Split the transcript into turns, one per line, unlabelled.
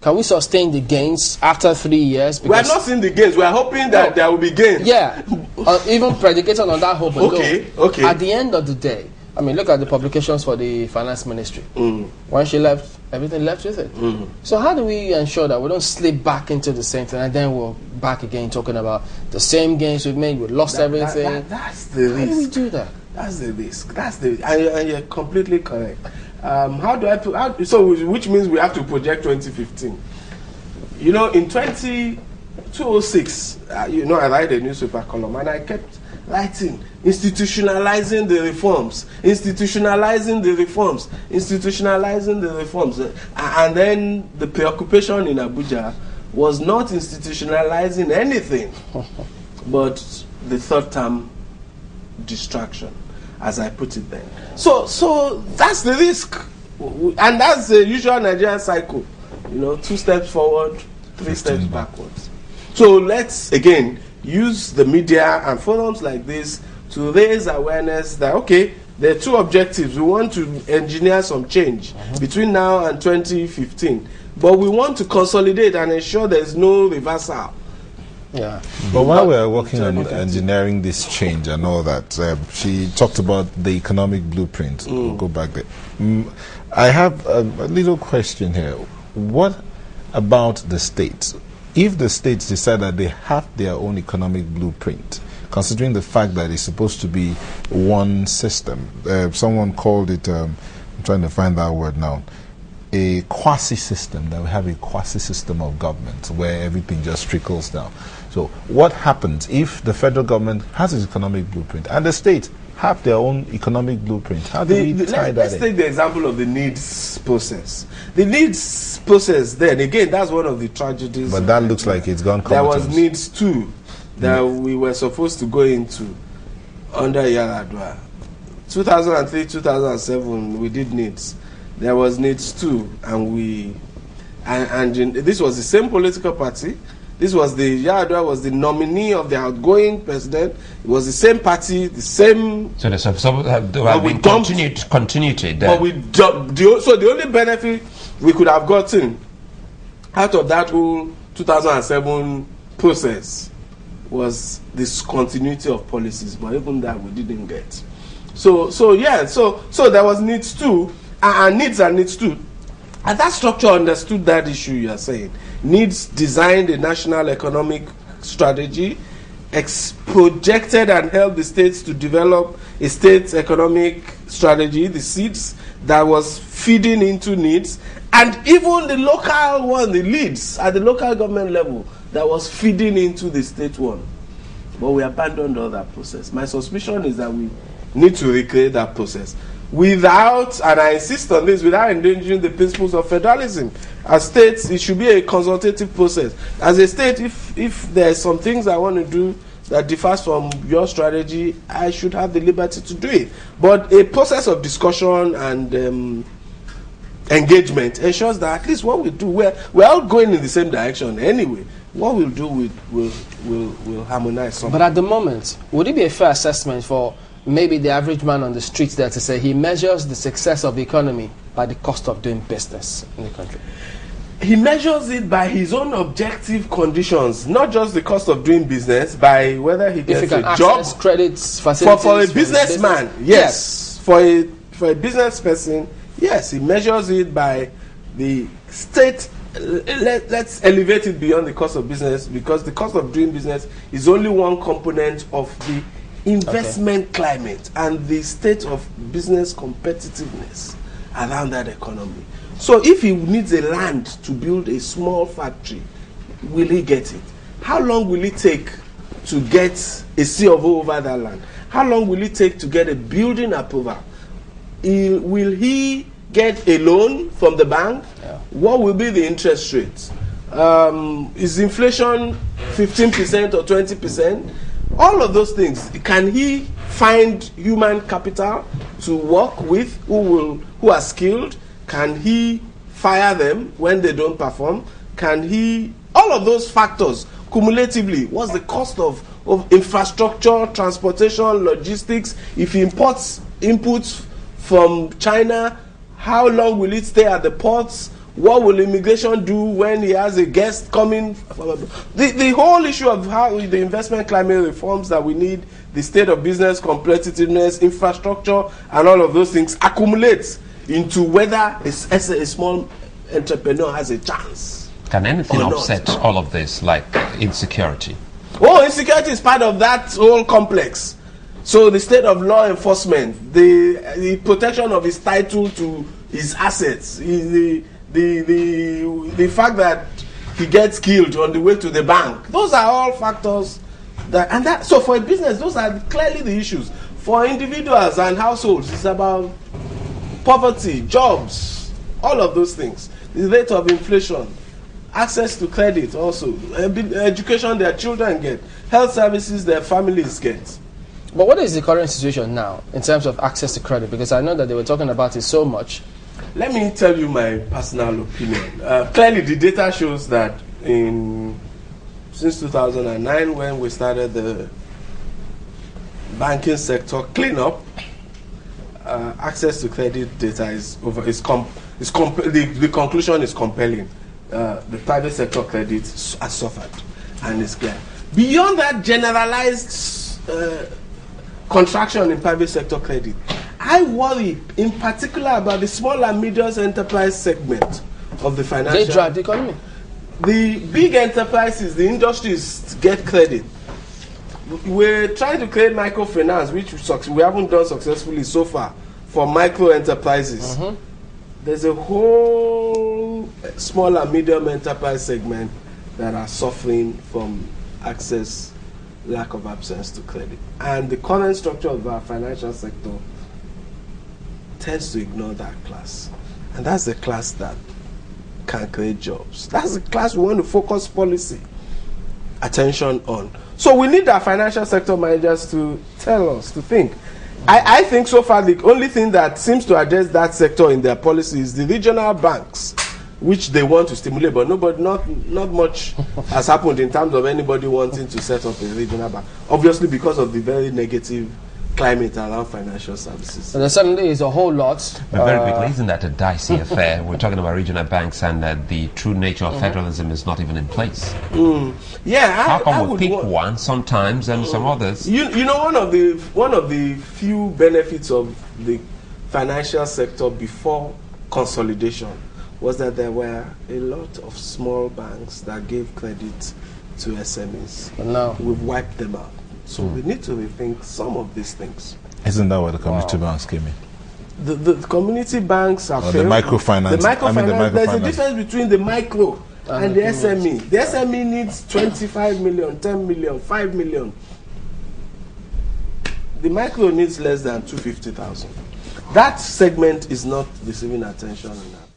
Can we sustain the gains after 3 years?
We are not seeing the gains. We are hoping that there will be gains.
Yeah, even predicated on that hope.
Okay.
At the end of the day, I mean, look at the publications for the finance ministry. When she left, everything left with it. So how do we ensure that we don't slip back into the same thing and then we're back again talking about the same gains we've made, we lost everything?
That's the risk.
How do we do that?
That's the risk. And you're completely correct. How do I put? Which means we have to project 2015. You know, in 2006, I write a newspaper column, and I kept writing, institutionalizing the reforms, and then the preoccupation in Abuja was not institutionalizing anything, but the third term distraction, as I put it then. So that's the risk, and that's the usual Nigerian cycle. 2 steps forward, 3 steps backwards. So let's again use the media and forums like this to raise awareness that there are 2 objectives. We want to engineer some change between now and 2015, but we want to consolidate and ensure there is no reversal.
Yeah. But while we are working on engineering this change and all that, she talked about the economic blueprint. We'll go back there. I have a little question here. What about the states? If the states decide that they have their own economic blueprint, considering the fact that it's supposed to be one system, someone called it, I'm trying to find that word now, a quasi-system, that we have a quasi-system of government where everything just trickles down. So what happens if the federal government has its economic blueprint and the states have their own economic blueprint? How do we tie that in?
Let's take the example of the needs process. The needs process, then again, that's one of the tragedies.
But that looks like it's gone
comatose. There was needs 2 that we were supposed to go into under Yaradua. 2003, 2007, we did needs. There was needs 2, and this was the same political party. This was Yaradua was the nominee of the outgoing president. It was the same party, the same. So there's some continuity there. But we dumped. So the only benefit we could have gotten out of that whole 2007 process was this continuity of policies. But even that we didn't get. So there was needs 2, and needs and needs 2. And that structure understood that issue you are saying. Needs designed a national economic strategy, projected and helped the states to develop a state economic strategy, the seeds that was feeding into needs, and even the local one, the leads at the local government level that was feeding into the state one. But we abandoned all that process. My suspicion is that we need to recreate that process without, and I insist on this, without endangering the principles of federalism. As states, it should be a consultative process. As a state, if there's some things I want to do that differs from your strategy, I should have the liberty to do it. But a process of discussion and engagement ensures that at least what we do, we're all going in the same direction anyway. What we'll do will harmonize something.
But at the moment, would it be a fair assessment for maybe the average man on the streets there to say he measures the success of the economy by the cost of doing business in the country?
He measures it by his own objective conditions, not just the cost of doing business, by whether he gets a job,
credits, facilities.
For a businessman, yes. For a business person, yes, he measures it by the state. Let's elevate it beyond the cost of business, because the cost of doing business is only one component of the investment climate and the state of business competitiveness around that economy. So if he needs a land to build a small factory, will he get it? How long will it take to get a C of O over that land? How long will it take to get a building approval? Will he get a loan from the bank? Yeah. What will be the interest rate? Is inflation 15% or 20%? All of those things. Can he find human capital to work with who are skilled? Can he fire them when they don't perform? Can he... All of those factors, cumulatively, what's the cost of infrastructure, transportation, logistics? If he imports inputs from China, how long will it stay at the ports? What will immigration do when he has a guest coming? The whole issue of how the investment climate reforms that we need, the state of business competitiveness, infrastructure, and all of those things accumulates into whether a small entrepreneur has a chance.
Can anything offset all of this, like insecurity?
Oh, insecurity is part of that whole complex. So the state of law enforcement, the protection of his title to his assets, the fact that he gets killed on the way to the bank, those are all factors that, so for a business, those are clearly the issues. For individuals and households, it's about poverty, jobs, all of those things. The rate of inflation, access to credit also, education their children get, health services their families get.
But what is the current situation now in terms of access to credit? Because I know that they were talking about it so much.
Let me tell you my personal opinion. Clearly, the data shows that since 2009, when we started the banking sector cleanup, access to credit data the conclusion is compelling. The private sector credit has suffered, and it's clear. Beyond that generalized contraction in private sector credit, I worry in particular about the small and medium enterprise segment of the financial.
They drive the economy.
The big enterprises, the industries get credit. We're trying to create microfinance, which we haven't done successfully so far, for micro enterprises. Mm-hmm. There's a whole small and medium enterprise segment that are suffering from lack of access to credit. And the current structure of our financial sector tends to ignore that class. And that's the class that can create jobs. That's the class we want to focus policy attention on. So we need our financial sector managers to tell us, to think. I think so far the only thing that seems to address that sector in their policy is the regional banks, which they want to stimulate, but not much has happened in terms of anybody wanting to set up a regional bank. Obviously because of the very negative climate around financial services.
So there certainly is a whole lot.
But very quickly, isn't that a dicey affair? We're talking about regional banks, and the true nature of federalism is not even in place.
Yeah,
how come we pick one sometimes and some others?
You know, one of the few benefits of the financial sector before consolidation was that there were a lot of small banks that gave credit to SMEs.
But now
we've wiped them out. So we need to rethink some of these things.
Isn't that where the community banks came in?
The community banks are
the microfinance.
There's a difference between the micro and the SME. The SME needs 25 million, 10 million, 5 million. The micro needs less than 250,000. That segment is not receiving attention enough.